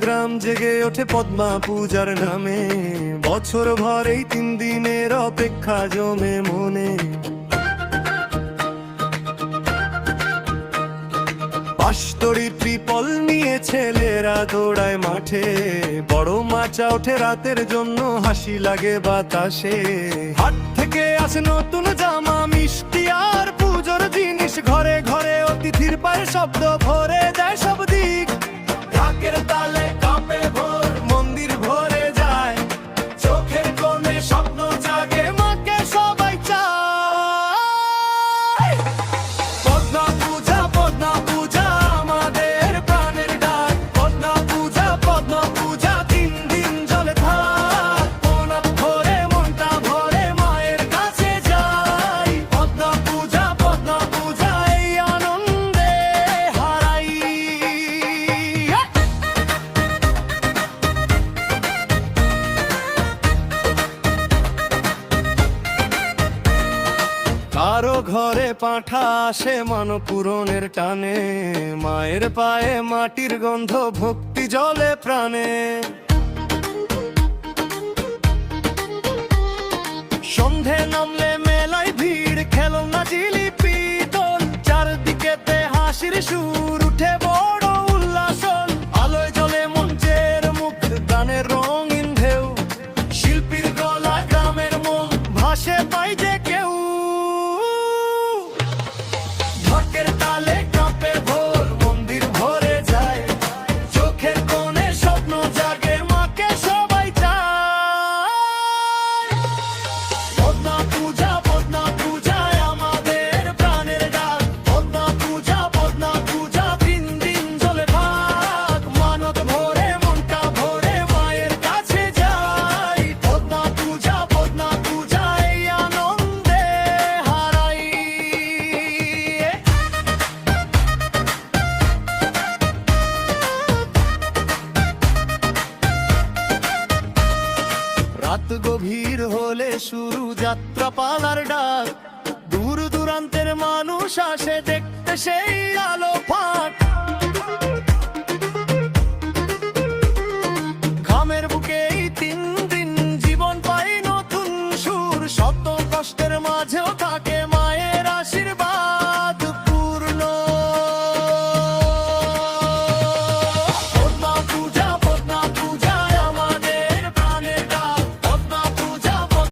গ্রাম জেগে ওঠে পদ্মা পূজার নামে। বছর ভর এই 3 দিনের অপেক্ষা জমে মনে। পাশতরি ত্রিপল নিয়ে ছেলেরা দৌড়ায় মাঠে। বড় মাচা ওঠে রাতের জন্য, হাসি লাগে বাতাসে। হাট থেকে আসে নতুন জামা, মিষ্টি আর পুজোর জিনিস। ঘরে ঘরে অতিথির পায়ের শব্দ ভরে দেয় সব দিক। ঢাকের তালে কাঁপে ভোর, মন্দির ভরে যায়। চোখের কোণে স্বপ্ন জাগে, মাকে সবাই চায়। পদ্মা পূজা, পদ্মা পূজা আমাদের প্রাণের ডাক। পদ্মা পূজা, পদ্মা পূজা 3 দিন চলে থাক। মন ভরে মনটা ভরে মায়ের কাছে যাই। পদ্মা পূজা, পদ্মা পূজা এই আনন্দে হারাই। কারো ঘরে পাঁঠা আসে মান পূরণের টানে। মায়ের পায়ে মাটির গন্ধ, ভক্তি জলে প্রাণে। সন্ধে নামলে মেলায় ভিড়, খেলনা জিলিপি দোল। চারদিকেতে হাসির সুর, উঠে বড় উল্লাসন। আলোয় জ্বলে মঞ্চের মুখ, গানের রঙিন ঢেউ। শিল্পীর গলা, গ্রামের মন ভাসে পাই যে কেউ। ঢাকের তালে কাঁপে ভোর, মন্দির ভরে যায়। চোখের কোণে স্বপ্ন জাগে, মাকে সবাই চায়। পদ্মা পূজা, পদ্মা পূজায় আমাদের প্রাণের ডাক। পদ্মা পূজা, পদ্মা পূজা 3 দিন চলে থাক। মানত ভরে মনটা ভরে মায়ের কাছে যাই। পদ্মা পূজা, পদ্মা পূজা এই আনন্দে হারাই। রাত গভীর হলে শুরু যাত্রা পালার ডাক। দূর দূরান্তের মানুষ আসে দেখতে সেই আলো ফাঁক। ঘামের বুকে এই 3 দিন জীবন পাই নতুন সুর। শত কষ্টের